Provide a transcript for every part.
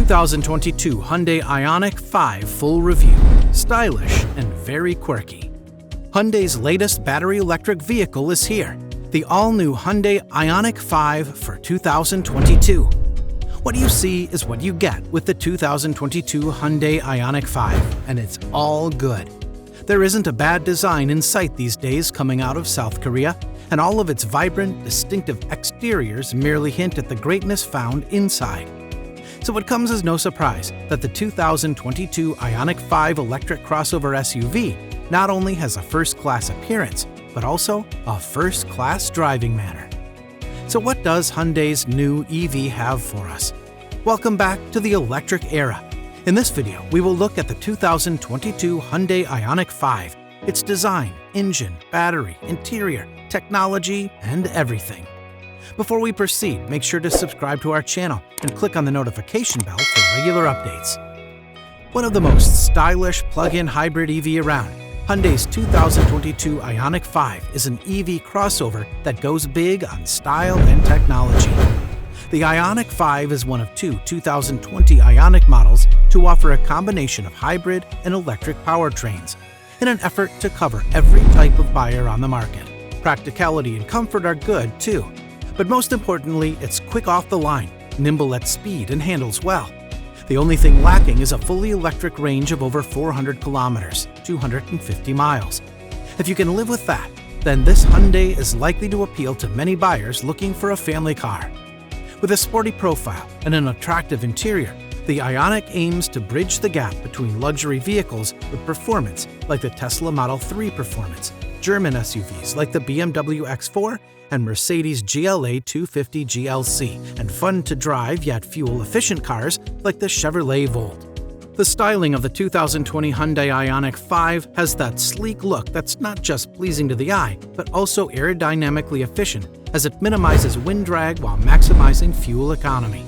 2022 Hyundai Ioniq 5 full review. Stylish and very quirky. Hyundai's latest battery electric vehicle is here. The all-new Hyundai Ioniq 5 for 2022. What you see is what you get with the 2022 Hyundai Ioniq 5, and it's all good. There isn't a bad design in sight these days coming out of South Korea, and all of its vibrant, distinctive exteriors merely hint at the greatness found inside. So it comes as no surprise that the 2022 Ioniq 5 electric crossover SUV not only has a first-class appearance, but also a first-class driving manner. So what does Hyundai's new EV have for us? Welcome back to the electric era. In this video, we will look at the 2022 Hyundai Ioniq 5, its design, engine, battery, interior, technology, and everything. Before we proceed, make sure to subscribe to our channel and click on the notification bell for regular updates. One of the most stylish plug-in hybrid EV around, Hyundai's 2022 Ioniq 5 is an EV crossover that goes big on style and technology. The Ioniq 5 is one of two 2020 Ioniq models to offer a combination of hybrid and electric powertrains, in an effort to cover every type of buyer on the market. Practicality and comfort are good too, but most importantly, it's quick off the line, nimble at speed, and handles well. The only thing lacking is a fully electric range of over 400 kilometers, 250 miles. If you can live with that, then this Hyundai is likely to appeal to many buyers looking for a family car. With a sporty profile and an attractive interior, the Ioniq aims to bridge the gap between luxury vehicles with performance like the Tesla Model 3 Performance, German SUVs like the BMW X4 and Mercedes GLA 250 GLC, and fun-to-drive yet fuel-efficient cars like the Chevrolet Volt. The styling of the 2020 Hyundai Ioniq 5 has that sleek look that's not just pleasing to the eye, but also aerodynamically efficient as it minimizes wind drag while maximizing fuel economy.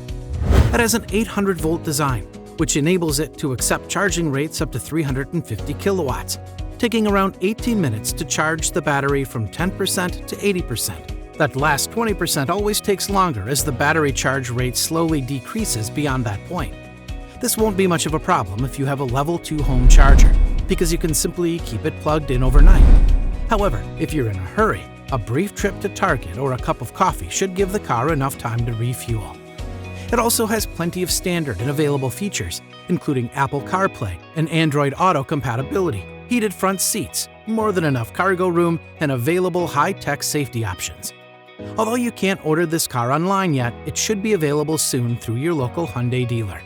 It has an 800-volt design, which enables it to accept charging rates up to 350 kilowatts, taking around 18 minutes to charge the battery from 10% to 80%. That last 20% always takes longer as the battery charge rate slowly decreases beyond that point. This won't be much of a problem if you have a level 2 home charger, because you can simply keep it plugged in overnight. However, if you're in a hurry, a brief trip to Target or a cup of coffee should give the car enough time to refuel. It also has plenty of standard and available features, including Apple CarPlay and Android Auto compatibility, heated front seats, more than enough cargo room, and available high-tech safety options. Although you can't order this car online yet, it should be available soon through your local Hyundai dealer.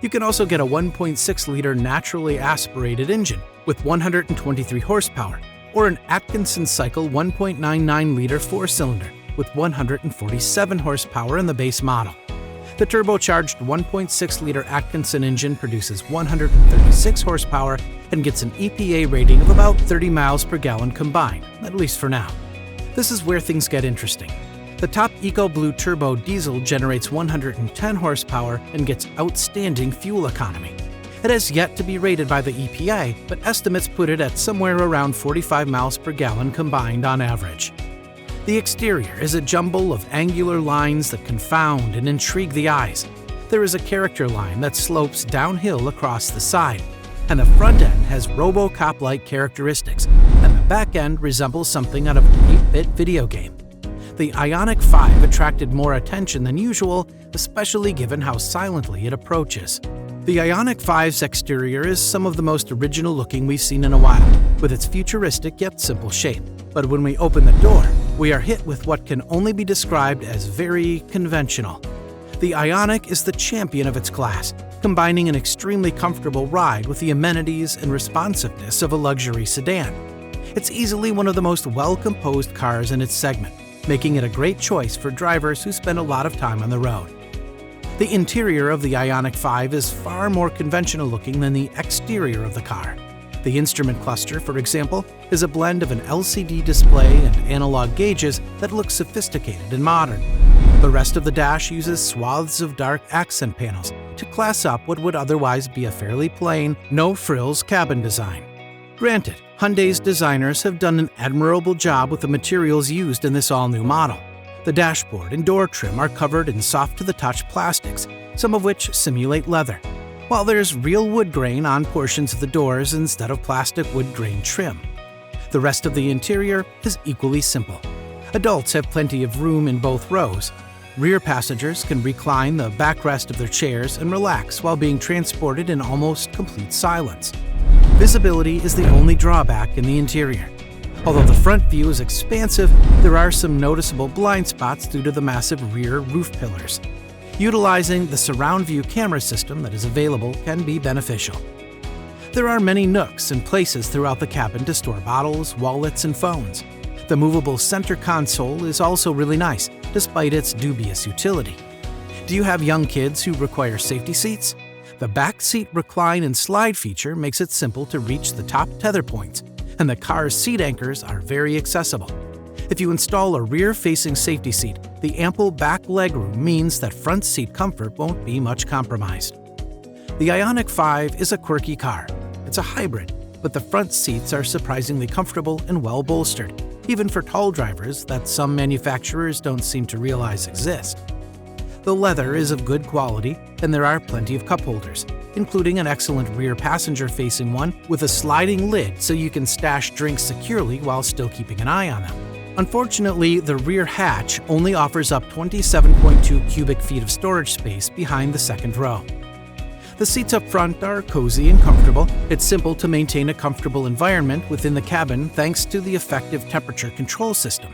You can also get a 1.6-liter naturally aspirated engine with 123 horsepower, or an Atkinson Cycle 1.99-liter 4-cylinder with 147 horsepower in the base model. The turbocharged 1.6-liter Atkinson engine produces 136 horsepower and gets an EPA rating of about 30 miles per gallon combined, at least for now. This is where things get interesting. The top EcoBlue turbo diesel generates 110 horsepower and gets outstanding fuel economy. It has yet to be rated by the EPA, but estimates put it at somewhere around 45 miles per gallon combined on average. The exterior is a jumble of angular lines that confound and intrigue the eyes. There is a character line that slopes downhill across the side, and the front end has RoboCop-like characteristics, and the back end resembles something out of an 8-bit video game. The Ioniq 5 attracted more attention than usual, especially given how silently it approaches. The Ioniq 5's exterior is some of the most original looking we've seen in a while, with its futuristic yet simple shape. But when we open the door, we are hit with what can only be described as very conventional. The Ioniq is the champion of its class, combining an extremely comfortable ride with the amenities and responsiveness of a luxury sedan. It's easily one of the most well-composed cars in its segment, making it a great choice for drivers who spend a lot of time on the road. The interior of the Ioniq 5 is far more conventional looking than the exterior of the car. The instrument cluster, for example, is a blend of an LCD display and analog gauges that look sophisticated and modern. The rest of the dash uses swaths of dark accent panels to class up what would otherwise be a fairly plain, no-frills cabin design. Granted, Hyundai's designers have done an admirable job with the materials used in this all-new model. The dashboard and door trim are covered in soft-to-the-touch plastics, some of which simulate leather, while there's real wood grain on portions of the doors instead of plastic wood grain trim. The rest of the interior is equally simple. Adults have plenty of room in both rows. Rear passengers can recline the backrest of their chairs and relax while being transported in almost complete silence. Visibility is the only drawback in the interior. Although the front view is expansive, there are some noticeable blind spots due to the massive rear roof pillars. Utilizing the surround view camera system that is available can be beneficial. There are many nooks and places throughout the cabin to store bottles, wallets, and phones. The movable center console is also really nice, despite its dubious utility. Do you have young kids who require safety seats? The back seat recline and slide feature makes it simple to reach the top tether points, and the car's seat anchors are very accessible. If you install a rear-facing safety seat, the ample back legroom means that front seat comfort won't be much compromised. The Ioniq 5 is a quirky car. It's a hybrid, but the front seats are surprisingly comfortable and well-bolstered, even for tall drivers that some manufacturers don't seem to realize exist. The leather is of good quality, and there are plenty of cup holders, including an excellent rear passenger-facing one with a sliding lid so you can stash drinks securely while still keeping an eye on them. Unfortunately, the rear hatch only offers up 27.2 cubic feet of storage space behind the second row. The seats up front are cozy and comfortable. It's simple to maintain a comfortable environment within the cabin thanks to the effective temperature control system.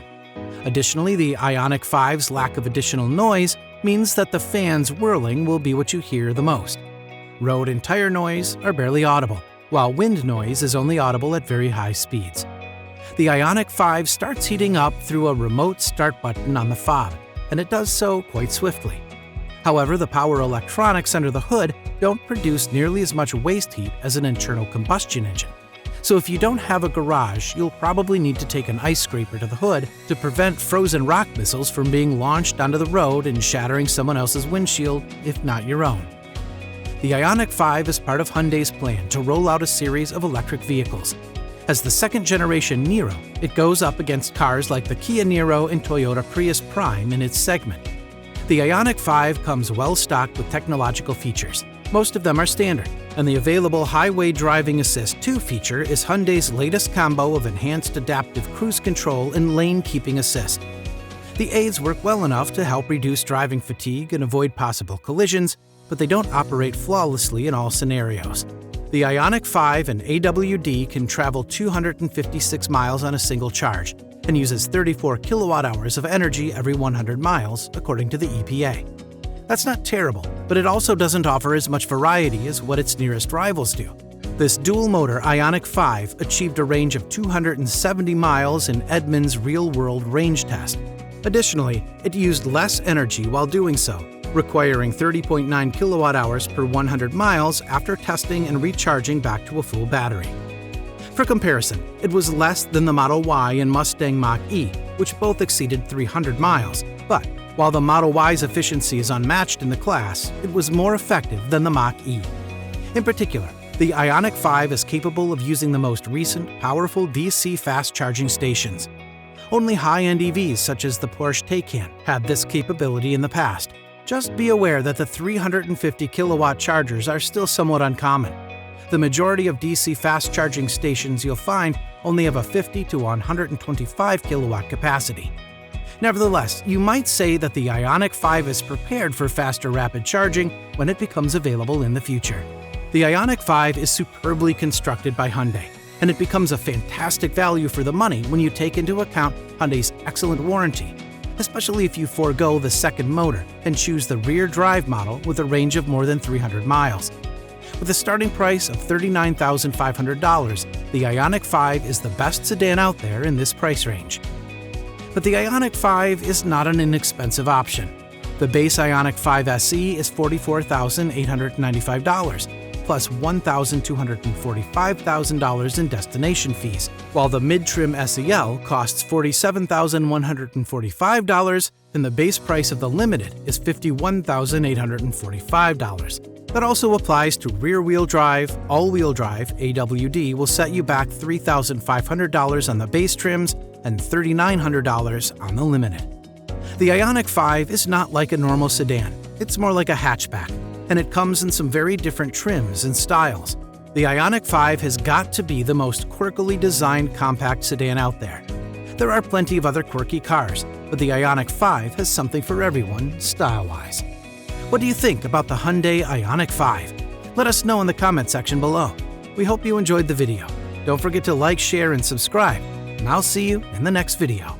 Additionally, the Ioniq 5's lack of additional noise means that the fans whirling will be what you hear the most. Road and tire noise are barely audible, while wind noise is only audible at very high speeds. The Ioniq 5 starts heating up through a remote start button on the fob, and it does so quite swiftly. However, the power electronics under the hood don't produce nearly as much waste heat as an internal combustion engine. So if you don't have a garage, you'll probably need to take an ice scraper to the hood to prevent frozen rock missiles from being launched onto the road and shattering someone else's windshield, if not your own. The Ioniq 5 is part of Hyundai's plan to roll out a series of electric vehicles. As the second-generation Niro, it goes up against cars like the Kia Niro and Toyota Prius Prime in its segment. The Ioniq 5 comes well-stocked with technological features. Most of them are standard, and the available Highway Driving Assist 2 feature is Hyundai's latest combo of enhanced adaptive cruise control and lane-keeping assist. The aids work well enough to help reduce driving fatigue and avoid possible collisions, but they don't operate flawlessly in all scenarios. The Ioniq 5 and AWD can travel 256 miles on a single charge and uses 34 kilowatt-hours of energy every 100 miles, according to the EPA. That's not terrible, but it also doesn't offer as much variety as what its nearest rivals do. This dual-motor Ioniq 5 achieved a range of 270 miles in Edmunds real-world range test. Additionally, it used less energy while doing so, requiring 30.9 kilowatt-hours per 100 miles after testing and recharging back to a full battery. For comparison, it was less than the Model Y and Mustang Mach-E, which both exceeded 300 miles, but while the Model Y's efficiency is unmatched in the class, it was more effective than the Mach-E. In particular, the Ioniq 5 is capable of using the most recent, powerful DC fast-charging stations. Only high-end EVs such as the Porsche Taycan had this capability in the past. Just be aware that the 350 kilowatt chargers are still somewhat uncommon. The majority of DC fast-charging stations you'll find only have a 50 to 125 kilowatt capacity. Nevertheless, you might say that the Ioniq 5 is prepared for faster rapid charging when it becomes available in the future. The Ioniq 5 is superbly constructed by Hyundai, and it becomes a fantastic value for the money when you take into account Hyundai's excellent warranty, especially if you forego the second motor and choose the rear drive model with a range of more than 300 miles. With a starting price of $39,500, the Ioniq 5 is the best sedan out there in this price range. But the Ioniq 5 is not an inexpensive option. The base Ioniq 5 SE is $44,895, plus $1,245,000 in destination fees, while the mid-trim SEL costs $47,145 and the base price of the Limited is $51,845. That also applies to rear-wheel drive, all-wheel drive AWD will set you back $3,500 on the base trims and $3,900 on the Limited. The Ioniq 5 is not like a normal sedan. It's more like a hatchback, and it comes in some very different trims and styles. The Ioniq 5 has got to be the most quirkily designed compact sedan out there. There are plenty of other quirky cars, but the Ioniq 5 has something for everyone, style-wise. What do you think about the Hyundai Ioniq 5? Let us know in the comment section below. We hope you enjoyed the video. Don't forget to like, share, and subscribe, and I'll see you in the next video.